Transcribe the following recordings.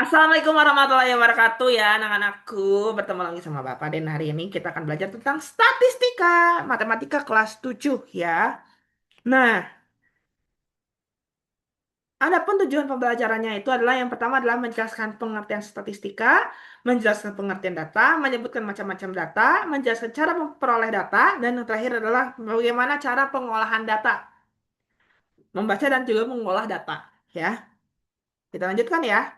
Assalamualaikum warahmatullahi wabarakatuh ya anak-anakku. Bertemu lagi sama Bapak dan hari ini kita akan belajar tentang statistika matematika kelas 7 ya. Nah, adapun tujuan pembelajarannya itu adalah yang pertama adalah menjelaskan pengertian statistika, menjelaskan pengertian data, menyebutkan macam-macam data, menjelaskan cara memperoleh data, dan yang terakhir adalah bagaimana cara pengolahan data, membaca dan juga mengolah data ya. Kita lanjutkan ya.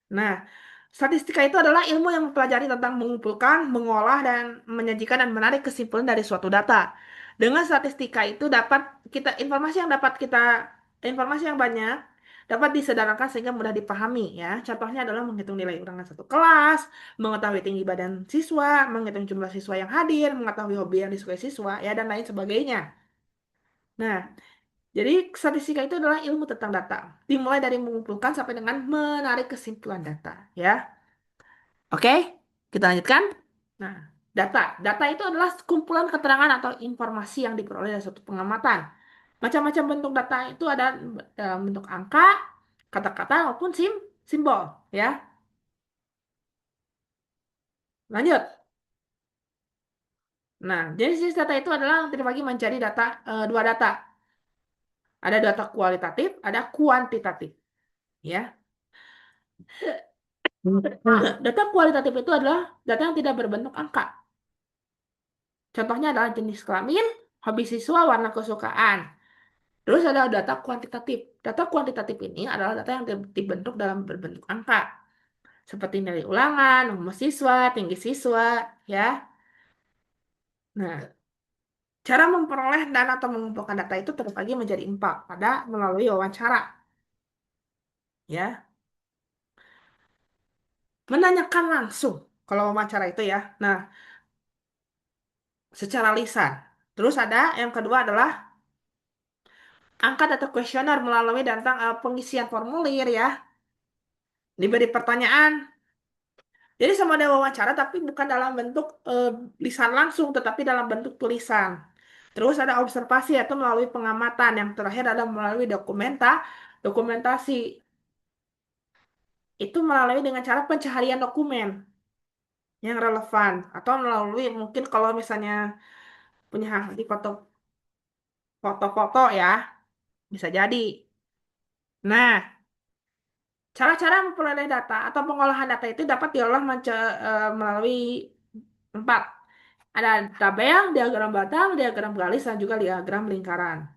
Nah, statistika itu adalah ilmu yang mempelajari tentang mengumpulkan, mengolah, dan menyajikan dan menarik kesimpulan dari suatu data. Dengan statistika itu dapat kita informasi yang banyak dapat disederhanakan sehingga mudah dipahami ya. Contohnya adalah menghitung nilai ulangan satu kelas, mengetahui tinggi badan siswa, menghitung jumlah siswa yang hadir, mengetahui hobi yang disukai siswa ya dan lain sebagainya. Nah, jadi statistika itu adalah ilmu tentang data, dimulai dari mengumpulkan sampai dengan menarik kesimpulan data ya. Oke, kita lanjutkan. Nah, data. Data itu adalah kumpulan keterangan atau informasi yang diperoleh dari suatu pengamatan. Macam-macam bentuk data itu ada dalam bentuk angka, kata-kata maupun simbol. Ya, lanjut. Nah, jenis-jenis data itu adalah terbagi menjadi dua data. Ada data kualitatif, ada kuantitatif. Ya, data kualitatif itu adalah data yang tidak berbentuk angka. Contohnya adalah jenis kelamin, hobi siswa, warna kesukaan. Terus ada data kuantitatif. Data kuantitatif ini adalah data yang dibentuk dalam berbentuk angka, seperti nilai ulangan, nomor siswa, tinggi siswa, ya. Nah, cara memperoleh dan atau mengumpulkan data itu terbagi menjadi empat. Ada melalui wawancara, ya. Menanyakan langsung kalau wawancara itu ya. Nah, secara lisan. Terus ada yang kedua adalah angkat atau kuesioner melalui pengisian formulir ya. Diberi pertanyaan. Jadi sama ada wawancara tapi bukan dalam bentuk lisan langsung tetapi dalam bentuk tulisan. Terus ada observasi atau melalui pengamatan. Yang terakhir ada melalui dokumentasi. Itu melalui dengan cara pencaharian dokumen yang relevan atau melalui mungkin kalau misalnya punya di foto-foto ya bisa jadi. Nah, cara-cara memperoleh data atau pengolahan data itu dapat diolah melalui empat. Ada tabel, diagram batang, diagram garis, dan juga diagram lingkaran.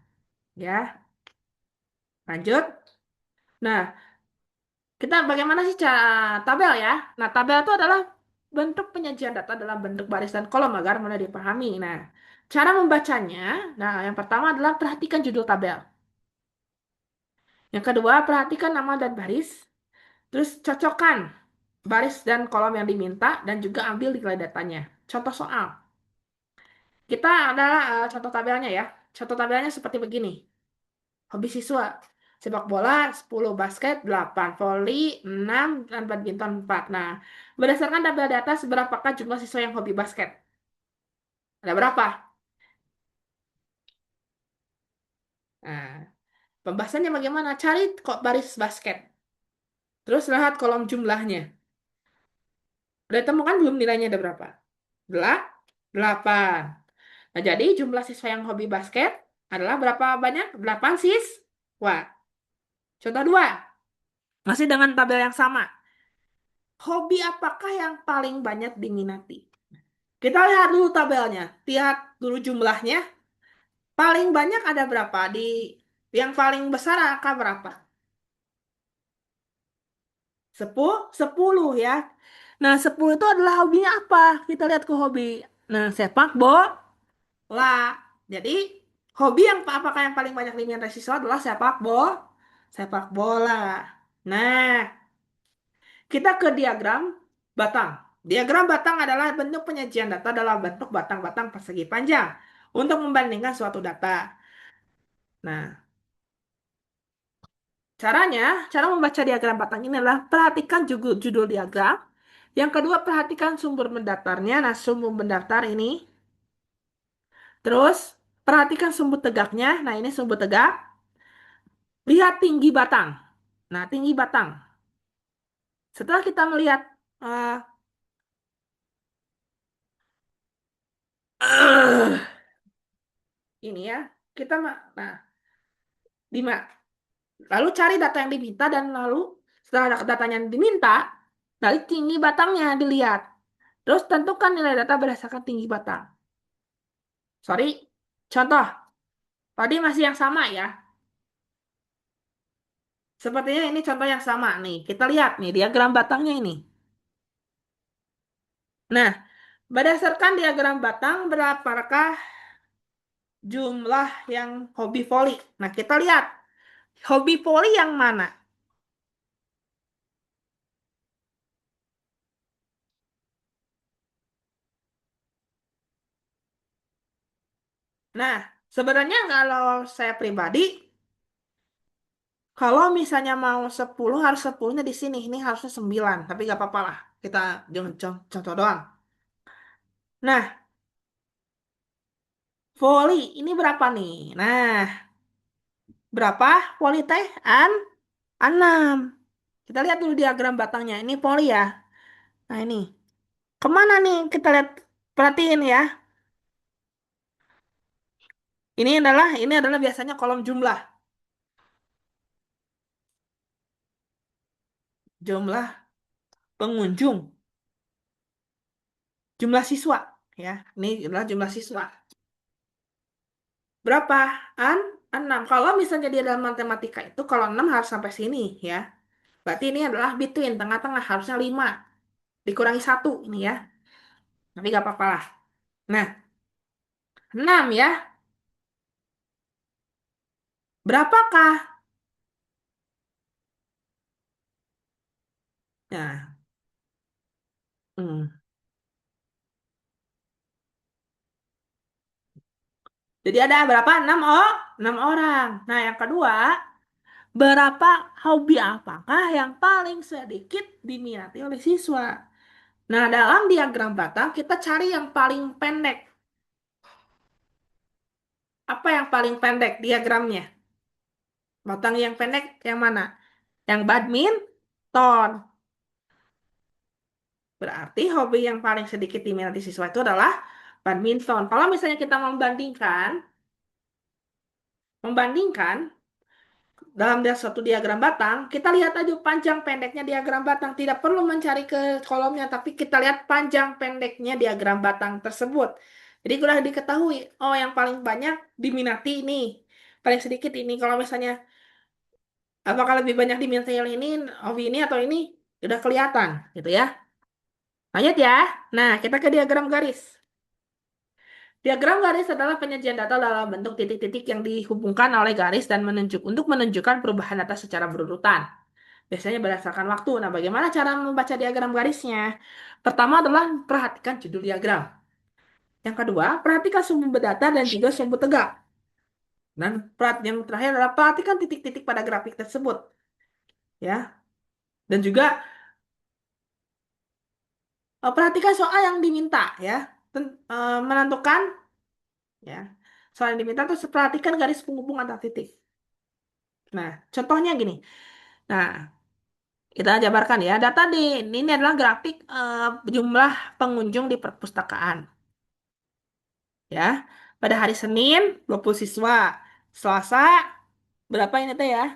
Ya, lanjut. Nah, kita bagaimana sih cara tabel ya? Nah, tabel itu adalah bentuk penyajian data dalam bentuk baris dan kolom agar mudah dipahami. Nah, cara membacanya, nah yang pertama adalah perhatikan judul tabel. Yang kedua, perhatikan nama dan baris. Terus cocokkan baris dan kolom yang diminta dan juga ambil nilai datanya. Contoh soal. Kita adalah contoh tabelnya ya. Contoh tabelnya seperti begini. Hobi siswa. Sepak bola 10, basket 8, voli 6, dan badminton 4. Nah, berdasarkan tabel di atas, berapakah jumlah siswa yang hobi basket? Ada berapa? Nah, pembahasannya bagaimana? Cari kok baris basket. Terus lihat kolom jumlahnya. Udah temukan belum nilainya ada berapa? 8. Nah, jadi jumlah siswa yang hobi basket adalah berapa banyak? 8 siswa. Contoh 2. Masih dengan tabel yang sama. Hobi apakah yang paling banyak diminati? Kita lihat dulu tabelnya. Lihat dulu jumlahnya. Paling banyak ada berapa? Yang paling besar angka berapa? 10 ya. Nah, 10 itu adalah hobinya apa? Kita lihat ke hobi. Nah, sepak bola. Jadi, hobi yang apakah yang paling banyak diminati siswa adalah sepak bola. Nah, kita ke diagram batang. Diagram batang adalah bentuk penyajian data dalam bentuk batang-batang persegi panjang untuk membandingkan suatu data. Nah, cara membaca diagram batang ini adalah perhatikan judul diagram. Yang kedua, perhatikan sumber mendaftarnya. Nah, sumber mendaftar ini. Terus, perhatikan sumber tegaknya. Nah, ini sumber tegak. Lihat tinggi batang. Nah, tinggi batang. Setelah kita melihat eh, ini ya, nah, lalu cari data yang diminta dan lalu setelah datanya yang diminta, dari tinggi batangnya dilihat. Terus tentukan nilai data berdasarkan tinggi batang. Sorry, contoh, tadi masih yang sama ya. Sepertinya ini contoh yang sama nih. Kita lihat nih diagram batangnya ini. Nah, berdasarkan diagram batang, berapakah jumlah yang hobi voli? Nah, kita lihat hobi voli yang mana? Nah, sebenarnya kalau saya pribadi, kalau misalnya mau 10 harus 10-nya di sini. Ini harusnya 9, tapi gak apa-apa lah. Kita jangan contoh doang. Nah, voli ini berapa nih? Nah, berapa voli teh? 6. Kita lihat dulu diagram batangnya. Ini voli ya. Nah, ini. Kemana nih? Kita lihat, perhatiin ya. Ini adalah biasanya kolom jumlah. Jumlah pengunjung. Jumlah siswa. Ya, ini adalah jumlah siswa. Berapa? An? 6. Kalau misalnya dia dalam matematika itu, kalau 6 harus sampai sini ya. Berarti ini adalah between, tengah-tengah. Harusnya 5. Dikurangi 1 ini ya. Tapi gak apa-apa lah. Nah, 6 ya. Berapakah? Nah, hmm. Jadi ada berapa? 6 oh, 6 orang. Nah, yang kedua, berapa hobi apakah yang paling sedikit diminati oleh siswa? Nah, dalam diagram batang, kita cari yang paling pendek. Apa yang paling pendek diagramnya? Batang yang pendek yang mana? Yang badminton. Berarti hobi yang paling sedikit diminati siswa itu adalah badminton. Kalau misalnya kita membandingkan dalam suatu diagram batang, kita lihat aja panjang pendeknya diagram batang. Tidak perlu mencari ke kolomnya, tapi kita lihat panjang pendeknya diagram batang tersebut. Jadi sudah diketahui, oh yang paling banyak diminati ini, paling sedikit ini. Kalau misalnya apakah lebih banyak diminati yang ini, hobi ini atau ini, udah kelihatan gitu ya. Lanjut ya. Nah, kita ke diagram garis. Diagram garis adalah penyajian data dalam bentuk titik-titik yang dihubungkan oleh garis dan untuk menunjukkan perubahan data secara berurutan. Biasanya berdasarkan waktu. Nah, bagaimana cara membaca diagram garisnya? Pertama adalah perhatikan judul diagram. Yang kedua, perhatikan sumber data dan juga sumber tegak. Dan yang terakhir adalah perhatikan titik-titik pada grafik tersebut. Ya, dan juga perhatikan soal yang diminta. Ya, menentukan ya soal yang diminta terus perhatikan garis penghubung antar titik. Nah, contohnya gini. Nah, kita jabarkan ya. Data ini adalah grafik jumlah pengunjung di perpustakaan. Ya. Pada hari Senin 20 siswa. Selasa berapa ini teh ya?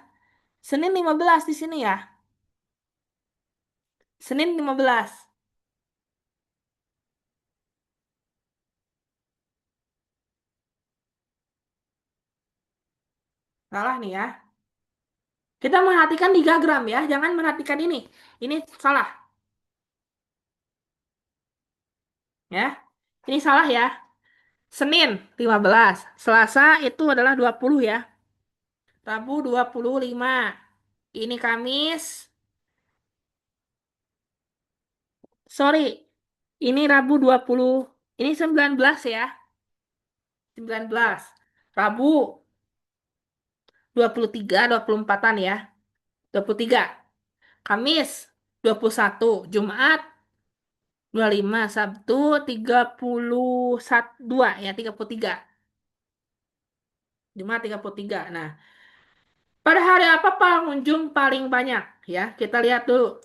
Senin 15 di sini ya. Senin 15. Salah nih ya. Kita memperhatikan diagram ya, jangan memperhatikan ini. Ini salah ya. Ini salah ya. Senin 15. Selasa itu adalah 20 ya. Rabu 25. Ini Kamis. Sorry. Ini Rabu 20. Ini 19 ya. 19. Rabu 23, 24-an ya. 23. Kamis 21. Jumat 25. Sabtu 31, ya, 33. Jumat 33. Nah, pada hari apa pengunjung paling banyak? Ya, kita lihat dulu.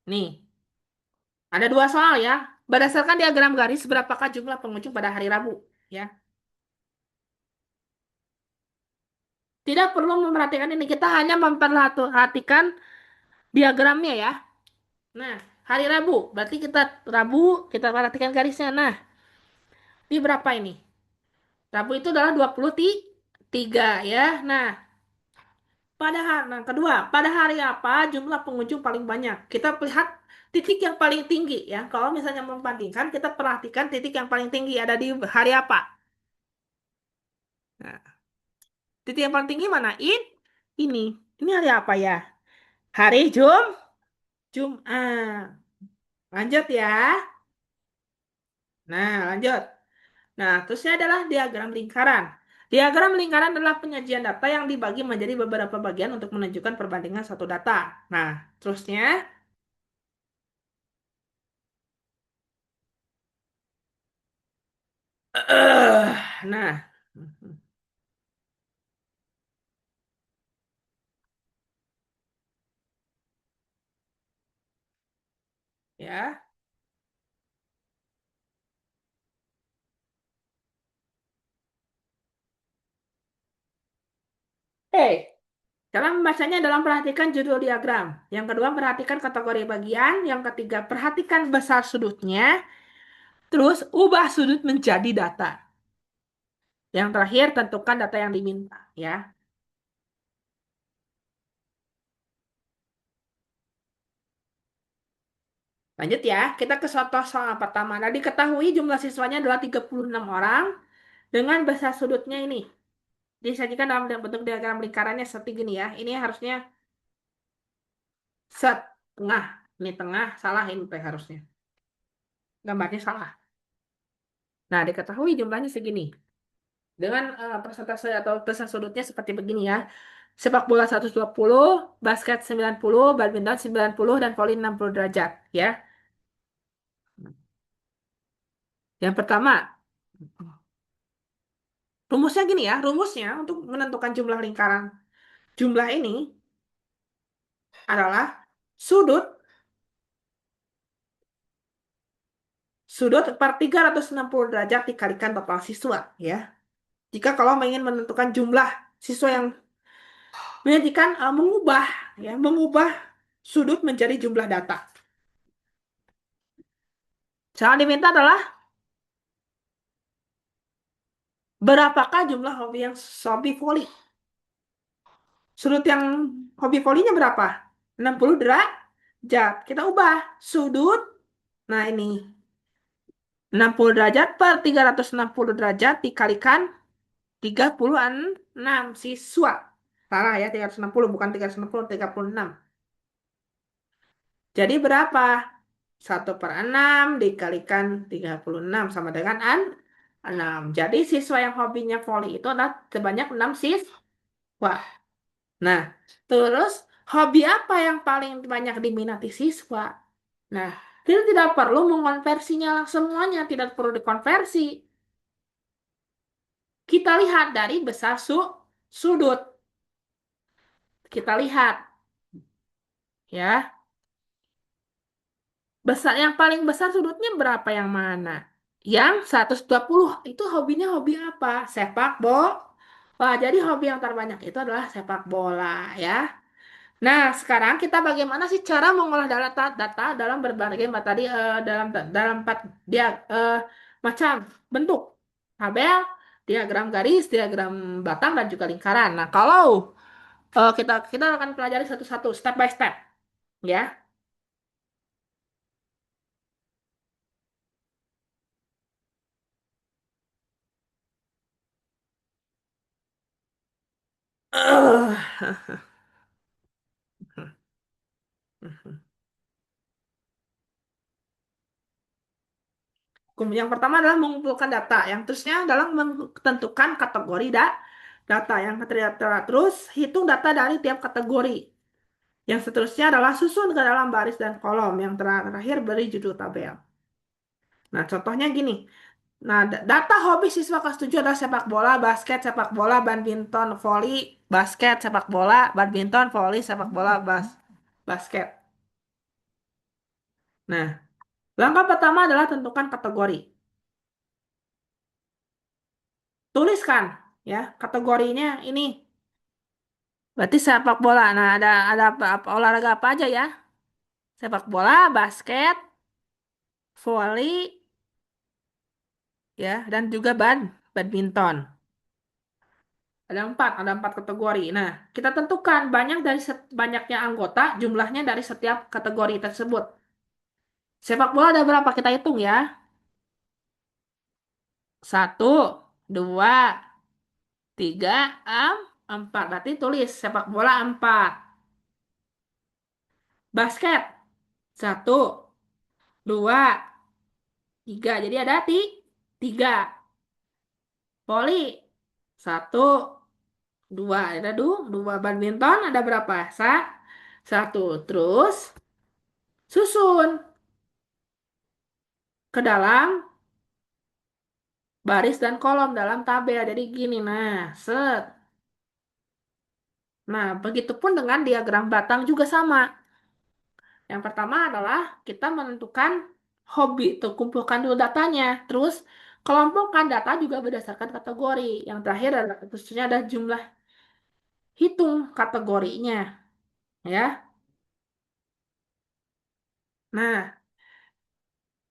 Nih, ada dua soal ya. Berdasarkan diagram garis, berapakah jumlah pengunjung pada hari Rabu? Ya, tidak perlu memperhatikan ini. Kita hanya memperhatikan diagramnya ya. Nah, hari Rabu, berarti Rabu, kita perhatikan garisnya. Nah, ini berapa ini? Rabu itu adalah 23 ya. Nah, nah, kedua, pada hari apa jumlah pengunjung paling banyak? Kita lihat titik yang paling tinggi ya. Kalau misalnya membandingkan, kita perhatikan titik yang paling tinggi ada di hari apa? Nah, titik yang paling tinggi mana? Ini. Ini hari apa ya? Hari Jumat. Lanjut ya. Nah, lanjut. Nah, terusnya adalah diagram lingkaran. Diagram lingkaran adalah penyajian data yang dibagi menjadi beberapa bagian untuk menunjukkan perbandingan satu data. Nah, terusnya, nah, ya. Cara membacanya dalam perhatikan judul diagram. Yang kedua, perhatikan kategori bagian. Yang ketiga, perhatikan besar sudutnya. Terus, ubah sudut menjadi data. Yang terakhir, tentukan data yang diminta. Ya, lanjut ya. Kita ke contoh soal pertama. Nah, diketahui jumlah siswanya adalah 36 orang dengan besar sudutnya ini. Disajikan dalam bentuk diagram lingkarannya seperti gini ya. Ini harusnya setengah. Ini tengah, salah ini teh harusnya. Gambarnya salah. Nah, diketahui jumlahnya segini. Dengan persentase atau besar sudutnya seperti begini ya. Sepak bola 120, basket 90, badminton 90, dan voli 60 derajat. Ya. Yang pertama, rumusnya gini ya. Rumusnya untuk menentukan jumlah lingkaran. Jumlah ini adalah sudut sudut per 360 derajat dikalikan total siswa. Ya. Jika kalau ingin menentukan jumlah siswa yang menyajikan mengubah sudut menjadi jumlah data. Yang diminta adalah berapakah jumlah hobi voli? Sudut yang hobi volinya berapa? 60 derajat. Kita ubah sudut. Nah, ini 60 derajat per 360 derajat dikalikan 36 siswa. Salah ya, 360 bukan 360, 36. Jadi berapa? 1/6 dikalikan 36 sama dengan 6. Jadi siswa yang hobinya voli itu adalah sebanyak 6 siswa. Nah, terus hobi apa yang paling banyak diminati siswa? Nah, kita tidak perlu mengonversinya semuanya, tidak perlu dikonversi. Kita lihat dari besar sudut. Kita lihat ya. Besar yang paling besar sudutnya berapa yang mana? Yang 120 itu hobinya hobi apa? Sepak bola. Wah, jadi hobi yang terbanyak itu adalah sepak bola ya. Nah, sekarang kita bagaimana sih cara mengolah data dalam berbagai tadi dalam empat dia macam bentuk tabel, diagram garis, diagram batang dan juga lingkaran. Nah, kalau kita kita akan pelajari satu-satu step by step ya. Yang pertama adalah mengumpulkan data. Yang terusnya adalah menentukan kategori data. Yang ketiga terus hitung data dari tiap kategori. Yang seterusnya adalah susun ke dalam baris dan kolom. Yang terakhir beri judul tabel. Nah, contohnya gini. Nah, data hobi siswa kelas 7 adalah sepak bola, basket, sepak bola, badminton, voli, basket, sepak bola, badminton, voli, sepak bola, basket. Nah, langkah pertama adalah tentukan kategori. Tuliskan ya kategorinya ini. Berarti sepak bola. Nah, ada olahraga apa aja ya? Sepak bola, basket, volley, ya, dan juga badminton. Ada empat kategori. Nah, kita tentukan banyaknya anggota, jumlahnya dari setiap kategori tersebut. Sepak bola ada berapa? Kita hitung ya. Satu, dua, tiga, empat. Berarti tulis sepak bola empat. Basket, satu, dua, tiga. Jadi ada tiga. Voli, satu, dua. Ada dua. Badminton ada berapa? Satu. Terus susun ke dalam baris dan kolom dalam tabel. Jadi gini, nah, set. Nah, begitupun dengan diagram batang juga sama. Yang pertama adalah kita menentukan hobi, itu kumpulkan dulu datanya. Terus kelompokkan data juga berdasarkan kategori. Yang terakhir adalah khususnya ada jumlah, hitung kategorinya, ya. Nah,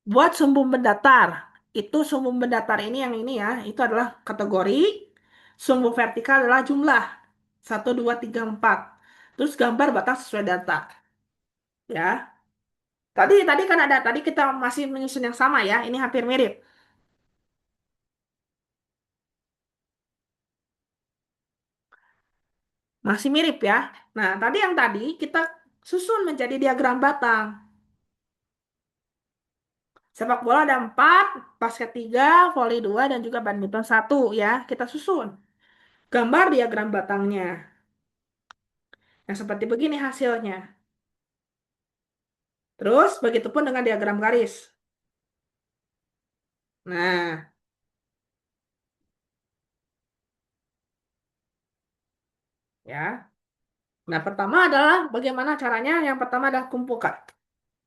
buat sumbu mendatar. Itu sumbu mendatar ini yang ini ya, itu adalah kategori. Sumbu vertikal adalah jumlah. Satu, dua, tiga, empat. Terus gambar batang sesuai data. Ya. Tadi kan ada, tadi kita masih menyusun yang sama ya. Ini hampir mirip. Masih mirip ya. Nah, tadi kita susun menjadi diagram batang. Sepak bola ada empat, basket tiga, voli dua, dan juga badminton satu ya. Kita susun. Gambar diagram batangnya. Yang seperti begini hasilnya. Terus, begitupun dengan diagram garis. Nah, ya. Nah, pertama adalah bagaimana caranya? Yang pertama adalah kumpulkan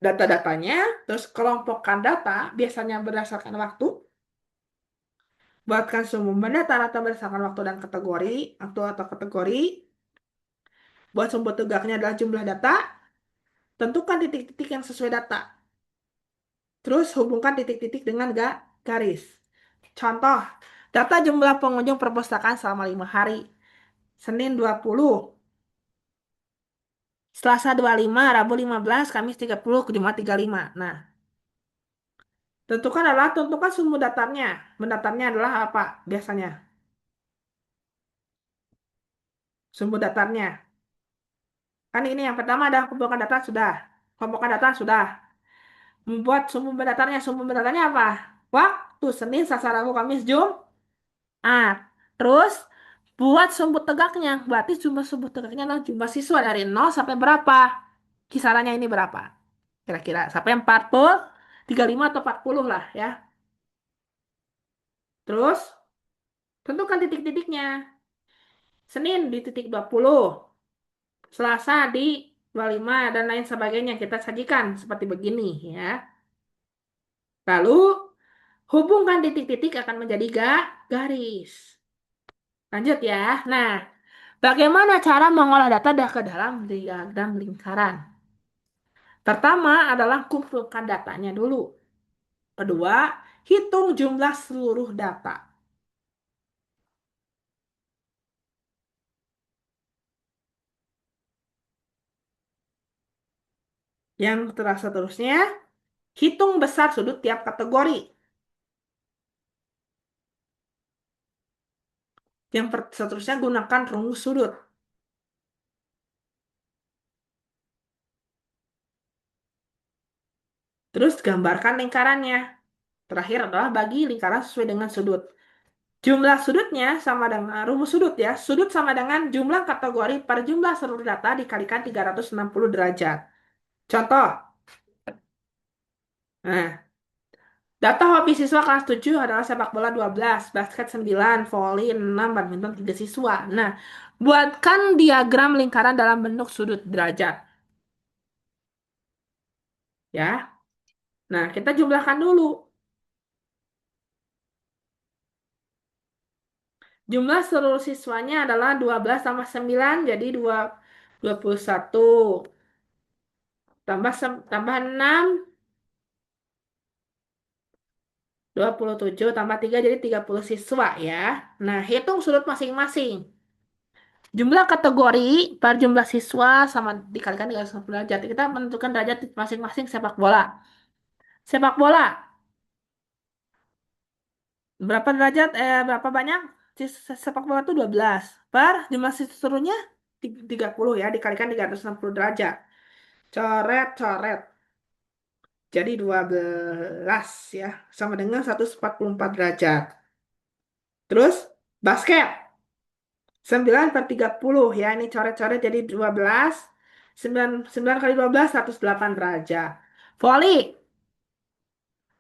data-datanya, terus kelompokkan data, biasanya berdasarkan waktu. Buatkan sumber data rata berdasarkan waktu dan kategori, waktu atau kategori. Buat sumber tegaknya adalah jumlah data. Tentukan titik-titik yang sesuai data. Terus hubungkan titik-titik dengan garis. Contoh, data jumlah pengunjung perpustakaan selama 5 hari. Senin 20, Selasa 25, Rabu 15, Kamis 30, Jumat 35. Nah, tentukan sumber datarnya. Mendatarnya adalah apa biasanya? Sumber datarnya. Kan ini yang pertama ada kumpulkan data sudah. Kumpulkan data sudah. Membuat sumber datarnya apa? Waktu Senin, Selasa, Rabu, Kamis, Jumat. Terus buat sumber tegaknya. Berarti sumber tegaknya adalah jumlah siswa dari nol sampai berapa? Kisarannya ini berapa? Kira-kira sampai 40, 35 atau 40 lah ya. Terus tentukan titik-titiknya. Senin di titik 20, Selasa di 25 dan lain sebagainya kita sajikan seperti begini ya. Lalu hubungkan titik-titik akan menjadi garis. Lanjut ya. Nah, bagaimana cara mengolah data ke dalam diagram lingkaran? Pertama adalah kumpulkan datanya dulu. Kedua, hitung jumlah seluruh data. Yang seterusnya, hitung besar sudut tiap kategori. Yang seterusnya, gunakan rumus sudut. Terus gambarkan lingkarannya. Terakhir adalah bagi lingkaran sesuai dengan sudut. Jumlah sudutnya sama dengan rumus sudut ya. Sudut sama dengan jumlah kategori per jumlah seluruh data dikalikan 360 derajat. Contoh. Nah, data hobi siswa kelas 7 adalah sepak bola 12, basket 9, voli 6, badminton 3 siswa. Nah, buatkan diagram lingkaran dalam bentuk sudut derajat. Ya. Nah, kita jumlahkan dulu. Jumlah seluruh siswanya adalah 12 tambah 9 jadi 21. Tambah 6, 27 tambah 3 jadi 30 siswa ya. Nah, hitung sudut masing-masing. Jumlah kategori per jumlah siswa sama dikalikan 360 derajat. Kita menentukan derajat masing-masing sepak bola. Sepak bola, berapa banyak? Sepak bola itu 12. Per jumlah siswanya 30 ya, dikalikan 360 derajat. Coret, coret. Jadi 12 ya, sama dengan 144 derajat. Terus, basket. 9 per 30 ya, ini coret-coret jadi 12. 9 kali 12, 108 derajat. Volley,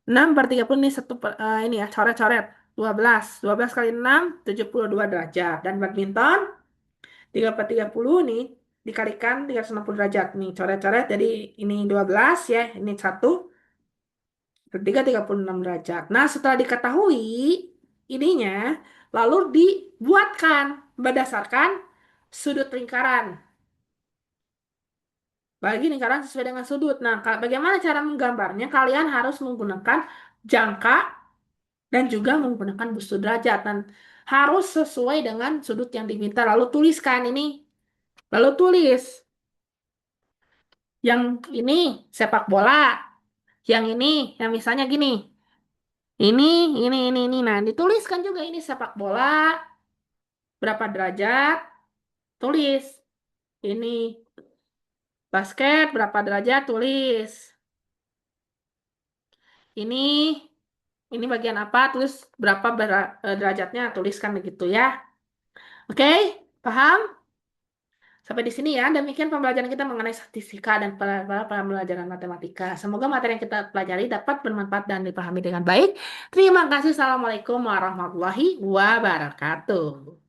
6 per 30 ini, ini ya, coret-coret. 12 kali 6, 72 derajat. Dan badminton, 3 per 30 nih, dikalikan 360 derajat. Nih, coret-coret, jadi ini 12 ya, ini 1. Ketiga 36 derajat. Nah, setelah diketahui ininya, lalu dibuatkan berdasarkan sudut lingkaran. Bagi lingkaran sesuai dengan sudut. Nah, bagaimana cara menggambarnya? Kalian harus menggunakan jangka dan juga menggunakan busur derajat. Dan harus sesuai dengan sudut yang diminta. Lalu tuliskan ini. Lalu tulis. Yang ini sepak bola. Yang ini, yang misalnya gini. Ini, ini. Nah, dituliskan juga ini sepak bola, berapa derajat, tulis. Ini basket, berapa derajat, tulis. Ini bagian apa, tulis berapa derajatnya, tuliskan begitu ya. Oke, paham? Sampai di sini ya. Demikian pembelajaran kita mengenai statistika dan pembelajaran matematika. Semoga materi yang kita pelajari dapat bermanfaat dan dipahami dengan baik. Terima kasih. Assalamualaikum warahmatullahi wabarakatuh.